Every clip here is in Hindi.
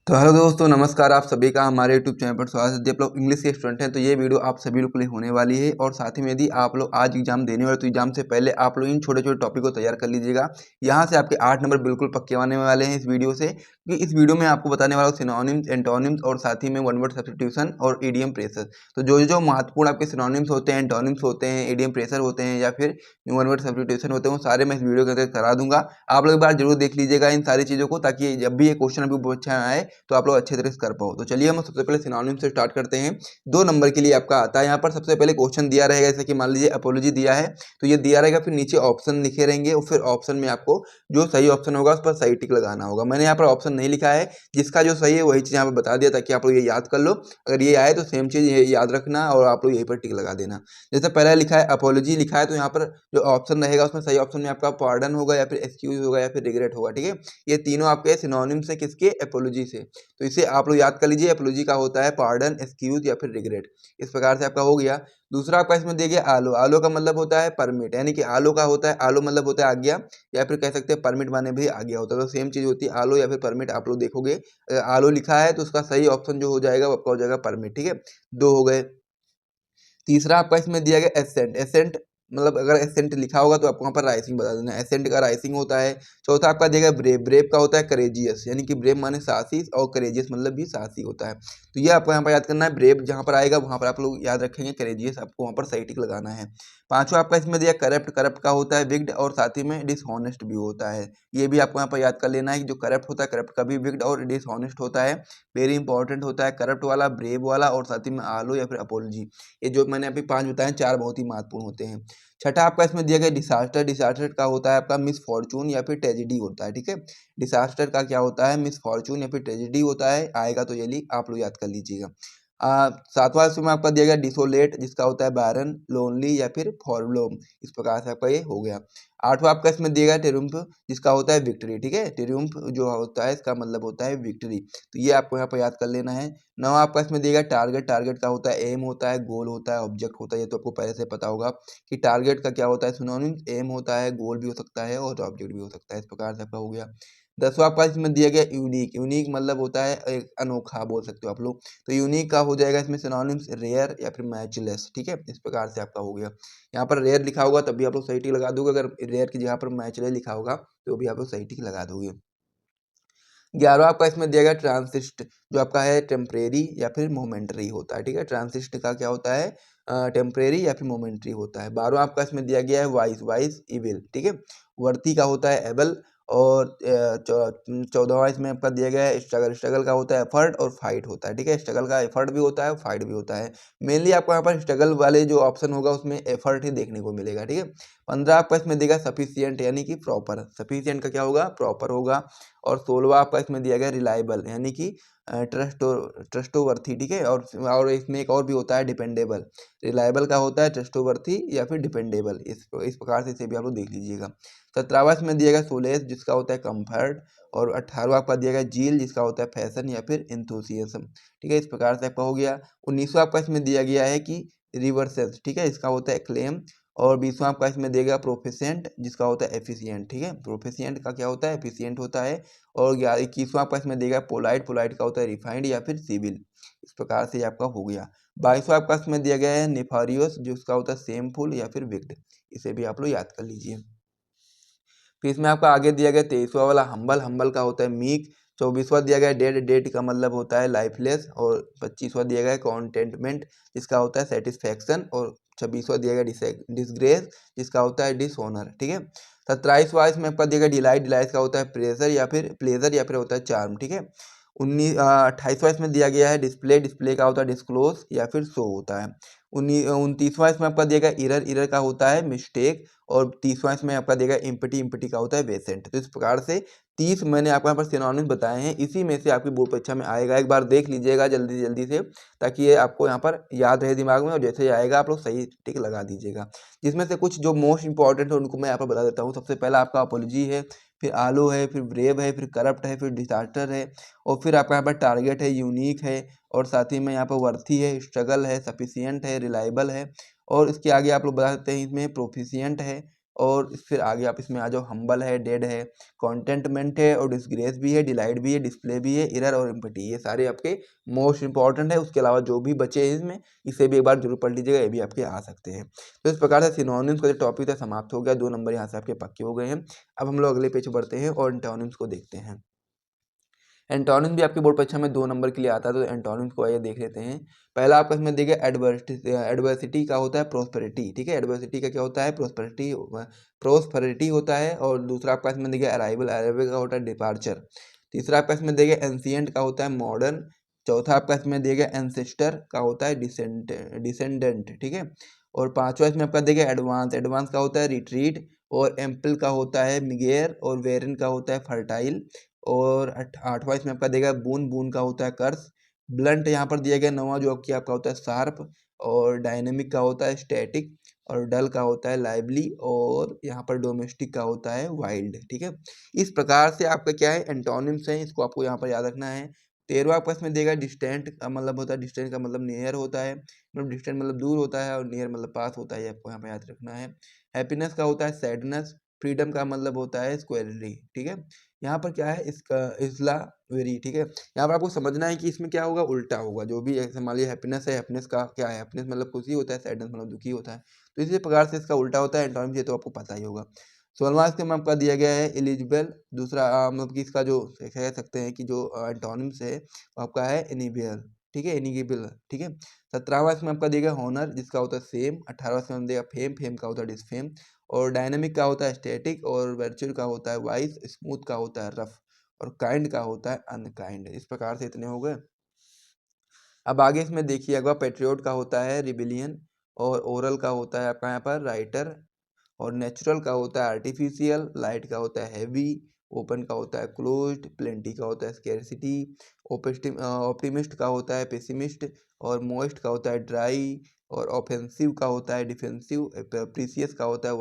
तो हेलो दोस्तों, नमस्कार। आप सभी का हमारे यूट्यूब चैनल पर स्वागत है। यदि आप लोग इंग्लिश के स्टूडेंट हैं तो ये वीडियो आप सभी लोग के लिए होने वाली है। और साथ ही में यदि आप लोग आज एग्जाम देने वाले तो एग्जाम से पहले आप लोग इन छोटे छोटे टॉपिक को तैयार कर लीजिएगा। यहाँ से आपके 8 नंबर बिल्कुल पक्के आने वाले हैं इस वीडियो से, क्योंकि इस वीडियो में आपको बताने वाला हूँ सिनोनिम्स, एंटोनिम्स और साथ ही में वन वर्ड सब्स्टिट्यूशन और ईडियम प्रेशर। तो जो जो महत्वपूर्ण आपके सिनोनिम्स होते हैं, एंटोनिम्स होते हैं, ईडियम प्रेशर होते हैं या फिर वन वर्ड सब्स्टिट्यूशन होते हैं, वो सारे मैं इस वीडियो के अंदर करा दूंगा। आप लोग एक बार जरूर देख लीजिएगा इन सारी चीज़ों को, ताकि जब भी ये क्वेश्चन अभी परीक्षा में आए तो आप लोग अच्छे तरह से कर पाओ। तो चलिए हम सबसे पहले सिनोनिम से स्टार्ट करते हैं। 2 नंबर के लिए आपका आता है। यहाँ पर सबसे पहले क्वेश्चन दिया रहेगा, जैसे कि मान लीजिए अपोलॉजी दिया है तो ये दिया रहेगा, फिर नीचे ऑप्शन लिखे रहेंगे और फिर ऑप्शन में आपको जो सही ऑप्शन होगा उस पर सही टिक लगाना होगा। मैंने यहाँ पर ऑप्शन नहीं लिखा है, जिसका जो सही है वही चीज़ यहाँ पर बता दिया, ताकि आप लोग ये याद कर लो। अगर ये आए तो सेम चीज़ ये याद रखना और आप लोग यहीं पर टिक लगा देना। जैसे पहला लिखा है अपोलॉजी लिखा है, तो यहाँ पर जो ऑप्शन रहेगा उसमें सही ऑप्शन में आपका पार्डन होगा या फिर एक्सक्यूज होगा या फिर रिग्रेट होगा। ठीक है, ये तीनों आपके सिनोनिम्स है किसके? एपोलॉजी से। तो इसे आप लोग याद कर लीजिए। एपोलॉजी का होता है पार्डन, एक्सक्यूज या फिर रिग्रेट। इस प्रकार से आपका हो गया। दूसरा आपका इसमें देखिए आलो। आलो का मतलब होता है परमिट, यानी कि आलो का होता है, आलो मतलब होता है आज्ञा, या फिर कह सकते हैं परमिट माने भी आज्ञा होता है। तो सेम चीज होती है आलो या फिर परमिट। आप लोग देखोगे आलो लिखा है तो उसका सही ऑप्शन जो हो जाएगा वो आपका हो जाएगा परमिट। ठीक है, दो हो गए। तीसरा आपका इसमें दिया गया एसेंट। एसेंट मतलब अगर एसेंट लिखा होगा तो आपको वहाँ पर राइसिंग बता देना, एसेंट का राइसिंग होता है। चौथा आपका दिया गया ब्रेव। ब्रेव का होता है करेजियस, यानी कि ब्रेव माने साहसी और करेजियस मतलब भी साहसी होता है। तो ये आपको यहाँ पर याद करना है। ब्रेव जहाँ पर आएगा वहाँ पर आप लोग याद रखेंगे, करेजियस आपको वहाँ पर सही टिक लगाना है। पांचवा आपका इसमें दिया करप्ट। करप्ट का होता है विक्ड और साथ ही में डिसऑनेस्ट भी होता है। ये भी आपको यहाँ पर याद कर लेना है कि जो करप्ट होता है, करप्ट का भी विक्ड और डिसऑनेस्ट होता है। वेरी इंपॉर्टेंट होता है करप्ट वाला, ब्रेव वाला और साथ ही में आलो या फिर अपोलॉजी। ये जो मैंने अभी 5 बताए, 4 बहुत ही महत्वपूर्ण होते हैं। छठा आपका इसमें दिया गया डिसास्टर। डिसास्टर का होता है आपका मिसफॉर्चून या फिर ट्रेजेडी होता है। ठीक है, डिसास्टर का क्या होता है? मिसफॉर्चून या फिर ट्रेजेडी होता है। आएगा तो ये आप लोग याद कर लीजिएगा। सातवां इसमें आपका दिया गया डिसोलेट, जिसका होता है बैरन, लोनली या फिर फॉरलोम। इस प्रकार से आपका ये हो गया। आठवां आपका इसमें दिया गया ट्रिumph, जिसका होता है विक्ट्री। ठीक है, ट्रिumph जो होता है इसका मतलब होता है विक्ट्री। तो ये आपको यहाँ पर याद कर लेना है। नवा आपका इसमें दिया गया टारगेट। टारगेट का होता है एम होता है, गोल होता है, ऑब्जेक्ट होता है। ये तो आपको पहले से पता होगा कि टारगेट का क्या होता है सिनोनिम, एम होता है, गोल भी हो सकता है और ऑब्जेक्ट भी हो सकता है। इस प्रकार से आपका हो गया। 10वां आपका इसमें दिया गया यूनिक। यूनिक मतलब होता है एक अनोखा, बोल सकते हो आप लोग। तो यूनिक का हो जाएगा इसमें सिनोनिम्स रेयर या फिर मैचलेस। ठीक है, इस प्रकार से आपका हो गया। यहाँ पर रेयर लिखा होगा तब भी आप लोग सही टिक लगा दोगे, अगर रेयर की जगह पर मैचलेस लिखा होगा तो भी आप लोग सही टिक लगा दोगे। 11वां आपका इसमें दिया गया ट्रांसिस्ट, जो आपका है टेम्परेरी या फिर मोमेंटरी होता है। ठीक है, ट्रांसिस्ट का क्या होता है? टेम्परेरी या फिर मोमेंटरी होता है। 12वां आपका इसमें दिया गया है वाइस। Vice evil. ठीक है, वर्ती का होता है एबल। और 14वां इसमें आपका दिया गया है स्ट्रगल। स्ट्रगल का होता है एफर्ट और फाइट होता है। ठीक है, स्ट्रगल का एफर्ट भी होता है, फाइट भी होता है। मेनली आपको यहाँ पर स्ट्रगल वाले जो ऑप्शन होगा उसमें एफर्ट ही देखने को मिलेगा। ठीक है, 15 आपका इसमें देगा सफिशियंट, यानी कि प्रॉपर। सफिशियंट का क्या होगा? प्रॉपर होगा। और 16वां आपका इसमें दिया गया रिलायबल, यानी कि ट्रस्टोवर्थी। ठीक है, और इसमें एक और भी होता है डिपेंडेबल। रिलायबल का होता है ट्रस्टोवर्थी या फिर डिपेंडेबल। इस प्रकार से इसे भी आप लोग देख लीजिएगा। 17वां इसमें दिया गया सोलेस, जिसका होता है कंफर्ट। और 18वां आपका दिया गया जील, जिसका होता है फैशन या फिर एंथुसियाज्म। ठीक है, इस प्रकार से आपका हो गया। 19वां आपका इसमें दिया गया है कि रिवर्सेस। ठीक है, इसका होता है क्लेम। और 20वां आपका इसमें देगा प्रोफिशिएंट, जिसका होता है एफिशिएंट। ठीक है, प्रोफिशिएंट का क्या होता है? एफिशिएंट होता है। और 21वां आपका इसमें देगा पोलाइट। पोलाइट का होता है रिफाइंड या फिर सिविल। इस प्रकार से ये आपका हो गया। 22वां आपका इसमें दिया गया है नेफारियस, जिसका होता है सेमफुल या फिर विक्ड। इसे भी आप लोग याद कर लीजिए। फिर इसमें आपका आगे दिया गया 23वां वाला हम्बल। हम्बल का होता है मीक। 24वां दिया गया डेड। डेड का मतलब होता है लाइफलेस। और 25वां दिया गया कॉन्टेंटमेंट, जिसका होता है सेटिस्फैक्शन। और 26वां दिया गया डिसग्रेस, जिसका होता है डिसऑनर। ठीक है, 27वां इसमें आपका दिया गया डिलाइट। डिलाइट का होता है प्रेजर या फिर प्लेजर या फिर होता है चार्म। ठीक है, 28वां इसमें दिया गया है डिस्प्ले। डिस्प्ले का होता है डिस्क्लोज या फिर शो होता है। 29वां इसमें आपका दिया गया इरर। इरर का होता है मिस्टेक। और 30वां इसमें आपका देगा इम्पटी। इम्पटी का होता है वेसेंट। तो इस प्रकार से 30 मैंने आपको यहाँ पर सिनोनिम्स बताए हैं। इसी में से आपकी बोर्ड परीक्षा में आएगा, एक बार देख लीजिएगा जल्दी जल्दी से, ताकि ये आपको यहाँ पर याद रहे दिमाग में। और जैसे ही आएगा आप लोग सही टिक लगा दीजिएगा। जिसमें से कुछ जो मोस्ट इंपॉर्टेंट है उनको मैं यहाँ पर बता देता हूँ। सबसे पहला आपका अपोलॉजी है, फिर आलो है, फिर ब्रेव है, फिर करप्ट है, फिर डिसास्टर है, और फिर आपका यहाँ पर टारगेट है, यूनिक है, और साथ ही में यहाँ पर वर्थी है, स्ट्रगल है, सफिशियंट है, रिलायबल है। और इसके आगे आप लोग बता सकते हैं इसमें प्रोफिशिएंट है, और फिर आगे आप इसमें आ जाओ, हम्बल है, डेड है, कॉन्टेंटमेंट है और डिसग्रेस भी है, डिलाइट भी है, डिस्प्ले भी है, एरर और एम्पटी, ये सारे आपके मोस्ट इंपॉर्टेंट है। उसके अलावा जो भी बचे हैं इसमें, इसे भी एक बार जरूर पढ़ लीजिएगा, ये भी आपके आ सकते हैं। तो इस प्रकार से सिनोनिम्स का जो टॉपिक था समाप्त हो गया, 2 नंबर यहाँ से आपके पक्के हो गए हैं। अब हम लोग अगले पेज पर बढ़ते हैं और एंटोनिम्स को देखते हैं। एंटोनिम्स भी आपकी बोर्ड परीक्षा में 2 नंबर के लिए आता है, तो एंटोनिम्स को आइए देख लेते हैं। पहला आपका इसमें देखिए एडवर्सिटी का होता है प्रोस्पेरिटी, ठीक है, एडवर्सिटी का क्या होता है, प्रोस्पेरिटी होता है। और दूसरा आपका इसमें देखिए अराइवल का होता है डिपार्चर। तीसरा आपका इसमें देखिए एंशिएंट का होता है मॉडर्न। चौथा आपका इसमें देखिए एंसेस्टर का होता है डिसेंडेंट, ठीक है। और पांचवा इसमें आपका देखिए एडवांस का होता है रिट्रीट। और एम्पल का होता है मिगेर। और वेरिन का होता है फर्टाइल। और आठवां इसमें आपका देगा बून, बून का होता है कर्स। ब्लंट यहाँ पर दिया गया नौवां, जो कि आपका होता है शार्प। और डायनेमिक का होता है स्टैटिक। और डल का होता है लाइवली। और यहाँ पर डोमेस्टिक का होता है वाइल्ड, ठीक है। इस प्रकार से आपका क्या है एंटोनिम्स हैं, इसको आपको यहाँ पर याद रखना है। 13वां आपका इसमें देगा डिस्टेंट का मतलब होता है, डिस्टेंट का मतलब नियर होता है, मतलब डिस्टेंट मतलब दूर होता है और नियर मतलब पास होता है, आपको यहाँ पर याद रखना है। हैप्पीनेस का होता है सैडनेस। फ्रीडम का मतलब होता है स्क्वेलरी, ठीक है। यहाँ पर क्या है इसका इजला वेरी, ठीक है। यहाँ पर आपको समझना है कि इसमें क्या होगा, उल्टा होगा। जो भी ऐसे मान लीजिए हैप्पीनेस है, हैप्पीनेस का क्या है, हैप्पीनेस मतलब खुशी होता है, सैडनेस मतलब दुखी होता है। तो इसी प्रकार से इसका उल्टा होता है एंटोनिम्स, ये तो आपको पता ही होगा। 16वां इसमें आपका दिया गया है एलिजिबल। दूसरा मतलब कि इसका जो कह सकते हैं कि जो एंटोनिम्स है वो आपका है इनिबियल, ठीक है, इनिगिबल, ठीक है। 17वां इसमें आपका दिया गया हॉनर, जिसका होता है सेम। 18वां इसमें हम देगा फेम, फेम का होता है डिसफेम। और डायनेमिक का होता है स्टैटिक। और वर्चुअल का होता है वाइस। स्मूथ का होता है रफ। और काइंड का होता है अनकाइंड। इस प्रकार से इतने हो गए। अब आगे इसमें देखिएगा, पेट्रियोट का होता है रिबिलियन। और ओरल का होता है आपका यहाँ पर राइटर। और नेचुरल का होता है आर्टिफिशियल। लाइट का होता है हैवी। ओपन का होता है क्लोज्ड। प्लेंटी का होता है स्केर्सिटी। ऑप्टिमिस्ट का होता है पेसिमिस्ट। और मोइस्ट का होता है ड्राई। और ऑफेंसिव का होता है डिफेंसिव। प्रीसियस का होता है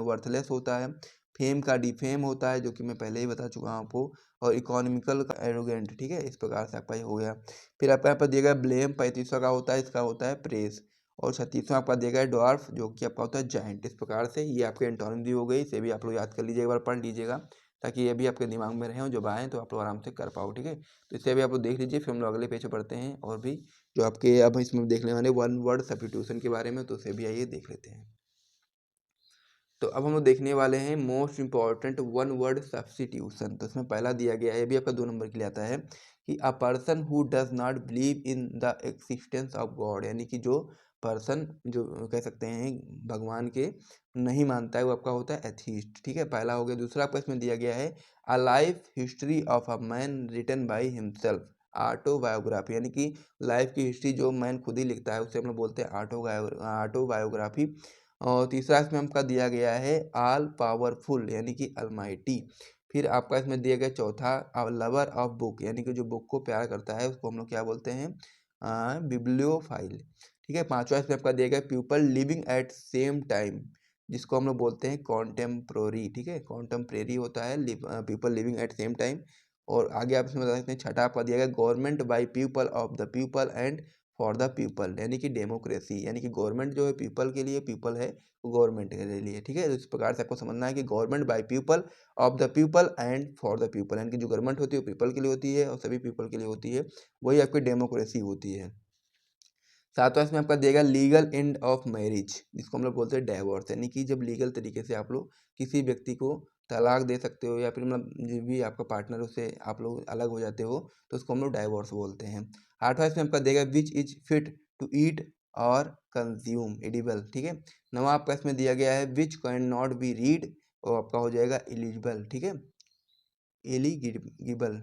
वर्थलेस होता है। फेम का डिफेम होता है, जो कि मैं पहले ही बता चुका हूँ आपको। और इकोनॉमिकल का एरोगेंट, ठीक है। इस प्रकार से आपका ये हो गया। फिर आपका यहाँ पर दिया गया ब्लेम, 35वां का होता है, इसका होता है प्रेस। और 36वां आपका दिया गया है डॉर्फ, जो कि आपका होता है जाइंट। इस प्रकार से ये आपके एंटोनिम दी हो गई, इसे भी आप लोग याद कर लीजिए, एक बार पढ़ लीजिएगा, ताकि ये भी आपके दिमाग में रहे और जब आएँ तो आप लोग आराम से कर पाओ, ठीक है। तो इसे भी आप लोग देख लीजिए, फिर हम लोग अगले पेज पे पढ़ते हैं और भी जो आपके अब इसमें देखने वाले वन वर्ड सब्स्टिट्यूशन के बारे में, तो उसे भी आइए देख लेते हैं। तो अब हम लोग देखने वाले हैं most important one word substitution. तो इसमें पहला दिया गया है, ये भी आपका 2 नंबर के लिए आता है, कि a person who does not believe in the existence of God, यानी कि जो पर्सन जो कह सकते हैं भगवान के नहीं मानता है, वो आपका होता है एथीस्ट, ठीक है, पहला हो गया। दूसरा आपका इसमें दिया गया है a life history of a man written by himself, autobiography, यानी कि लाइफ की हिस्ट्री जो मैन खुद ही लिखता है उसे हम लोग बोलते हैं ऑटोबायोग्राफी। और तीसरा इसमें आपका दिया गया है ऑल पावरफुल, यानी कि अलमाइटी। फिर आपका इसमें दिया गया चौथा लवर ऑफ बुक, यानी कि जो बुक को प्यार करता है उसको हम लोग क्या बोलते हैं, बिब्लियोफाइल, ठीक है। पांचवा इसमें आपका दिया गया people living at same time, जिसको हम लोग बोलते हैं कॉन्टेम्प्रोरी, ठीक है, कॉन्टेम्प्रेरी होता है people living at same time. और आगे आप इसमें बता सकते हैं छठा आपका दिया गया government by people of the people and for the people, यानी कि डेमोक्रेसी, यानी कि गवर्नमेंट जो है पीपल के लिए, पीपल है गवर्नमेंट के लिए, ठीक है। तो इस प्रकार से आपको समझना है कि government by people of the people and for the people, यानी कि जो गवर्नमेंट होती है वो पीपल के लिए होती है और सभी पीपल के लिए होती है, वही आपकी डेमोक्रेसी होती है। सातवां इसमें आपका देगा लीगल एंड ऑफ मैरिज, जिसको हम लोग बोलते हैं डाइवोर्स, यानी कि जब लीगल तरीके से आप लोग किसी व्यक्ति को तलाक दे सकते हो, या फिर मतलब जो भी आपका पार्टनर उससे आप लोग अलग हो जाते हो, तो उसको हम लोग डाइवोर्स बोलते हैं। आठवां इसमें आपका देगा which is fit to eat और कंज्यूम एडिबल, ठीक है। नवा आपका इसमें दिया गया है विच कैन नॉट बी रीड, और आपका हो जाएगा एलिजिबल, ठीक है, एलिगिबल।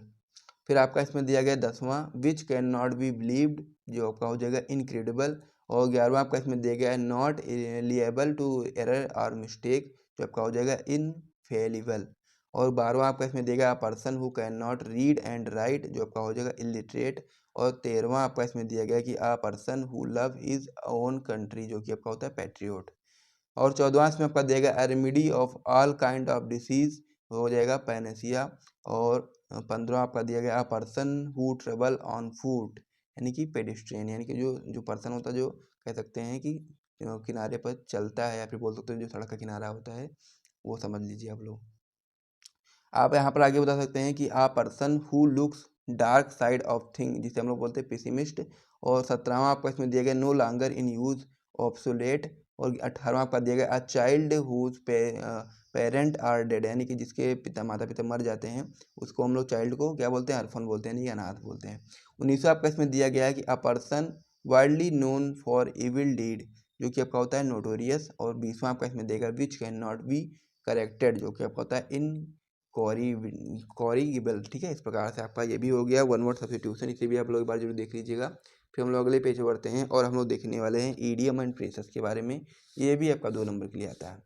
फिर आपका इसमें दिया गया 10वां which can not be believed, जो आपका हो जाएगा इनक्रेडिबल। और 11वां आपका इसमें दिया गया है नॉट लिएबल टू एरर और मिस्टेक, जो आपका हो जाएगा इनफेलिबल। और 12वां आपका इसमें दिया गया person who can not read and right, जो आपका हो जाएगा इलिटरेट। और 13वां आपका इसमें दिया गया कि a person who love his own country, जो कि आपका होता है पैट्रियोट। और 14वां इसमें आपका देगा remedy of all kind of disease, हो जाएगा पैनेसिया। और 15वां आपका दिया गया person who travel on foot, यानी कि पेडिस्ट्रियन, यानी कि जो जो पर्सन होता है जो कह सकते हैं कि किनारे पर चलता है, या फिर बोल सकते हो जो सड़क का किनारा होता है वो समझ लीजिए आप लोग। आप यहाँ पर आगे बता सकते हैं कि आ person who looks dark side of thing, जिसे हम लोग बोलते हैं पेसिमिस्ट। और 17वां आपका इसमें दिया गया no longer in use obsolete. और 18वां आपका दिया गया a child whose parent are dead, यानी कि जिसके माता पिता मर जाते हैं उसको हम लोग चाइल्ड को क्या बोलते हैं, अर्फन बोलते हैं, नहीं अनाथ बोलते हैं। 19वां आपका इसमें दिया गया है कि a person widely known for evil deed, जो कि आपका होता है नोटोरियस। और 20वां आपका इसमें देगा विच कैन नॉट बी करेक्टेड, जो कि आपका होता है इन कॉरिगिबल। ठीक है, इस प्रकार से आपका ये भी हो गया वन वर्ड सब्स्टिट्यूशन, इसे भी आप लोग एक बार जरूर देख लीजिएगा। फिर हम लोग अगले पेज पर बढ़ते हैं और हम लोग देखने वाले हैं ईडियम एंड फ्रेजेस के बारे में। ये भी आपका 2 नंबर के लिए आता है।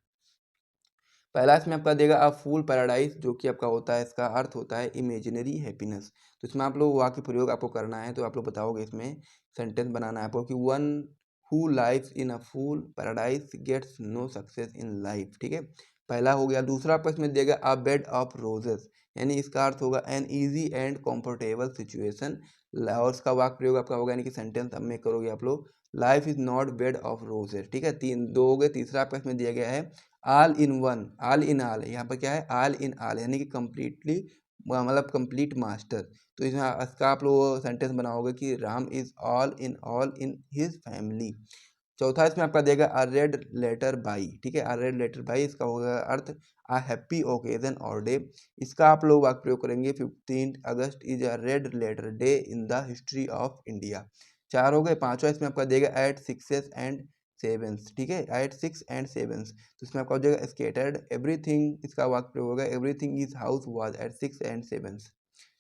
पहला इसमें आपका देगा अ फूल पैराडाइज, जो कि आपका होता है, इसका अर्थ होता है इमेजिनरी हैप्पीनेस। तो इसमें आप लोग वाक्य प्रयोग आपको करना है, तो आप लोग बताओगे, इसमें सेंटेंस बनाना है आपको कि one who lives in a fool paradise gets no success in life. ठीक है, पहला हो गया। दूसरा आपको इसमें देगा अ बेड ऑफ रोजेस, यानी इसका अर्थ होगा an easy and comfortable situation. और उसका वाक्य प्रयोग आपका होगा, यानी कि सेंटेंस अब में करोगे आप लोग, life is not bed of roses. ठीक है, 2 हो गए। तीसरा आपका इसमें दिया गया है all in one, all in all, यहाँ पर क्या है, ऑल इन ऑल, यानी कि कम्प्लीटली, मतलब कंप्लीट मास्टर। तो इसका आप लोग सेंटेंस बनाओगे कि Ram is all in his family. चौथा इसमें आपका देगा अ रेड लेटर बाई। ठीक है, अ रेड लेटर बाई, इसका होगा अर्थ अ हैप्पी ओकेजन और डे। इसका आप लोग वाक्य प्रयोग करेंगे 15 अगस्त is a red letter day in the history of India. 4 हो गए। 5वां इसमें आपका देगा एट सिक्सेस एंड सेवेंस। ठीक है, एट 6 एंड सेवेंस, तो इसमें आपका हो जाएगा स्केटर्ड एवरीथिंग, इसका वाक्य प्रयोग होगा everything is house was at 6 and sevens.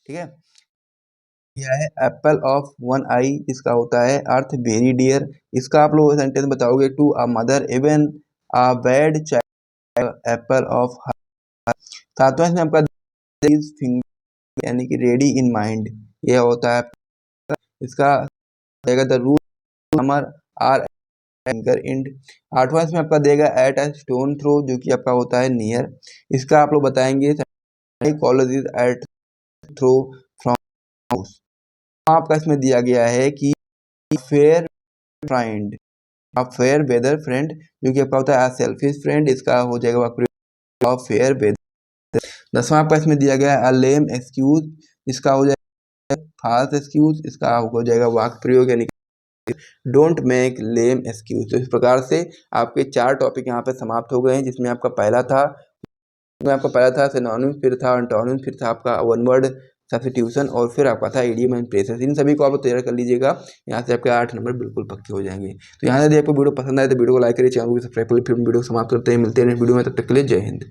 ठीक है, यह है एप्पल ऑफ वन आई, इसका होता है अर्थ वेरी डियर। इसका आप लोग सेंटेंस बताओगे to a mother even a bad child apple of. 7वां इसमें आपका इज फिंगर, यानी कि रेडी इन माइंड, यह होता है इसका देगा द रूल हमर आर एंकर इंड। 8वां इसमें आपका देगा एट अ स्टोन थ्रो, जो कि आपका होता है नियर। इसका आप लोग बताएंगे college is at throw from house. आपका इसमें दिया गया है कि fair friend, a fair weather friend, जो कि आपका होता है सेल्फिश फ्रेंड, इसका हो जाएगा फेयर वेदर। 10वां आपका इसमें दिया गया है अ लेम एक्सक्यूज, इसका हो जाएगा फाल्स एक्सक्यूज, इसका हो जाएगा वाक्य प्रयोग, यानी डोंट मेक लेम एक्सक्यूज। तो इस प्रकार से आपके 4 टॉपिक यहाँ पे समाप्त हो गए हैं, जिसमें आपका पहला था सिनोनिम्स, फिर था एंटोनिम्स, फिर था आपका वन वर्ड सब्स्टिट्यूशन, और फिर आपका था इडियम एंड फ्रेजेस। इन सभी को आप तैयार कर लीजिएगा, यहाँ से आपके 8 नंबर बिल्कुल पक्के हो जाएंगे। तो यहाँ से यदि आपको वीडियो पसंद आए तो वीडियो को लाइक करिए, चैनल को सब्सक्राइब करिए। फिर हम वीडियो समाप्त करते हैं, मिलते हैं नेक्स्ट वीडियो में, तब तक के लिए जय हिंद।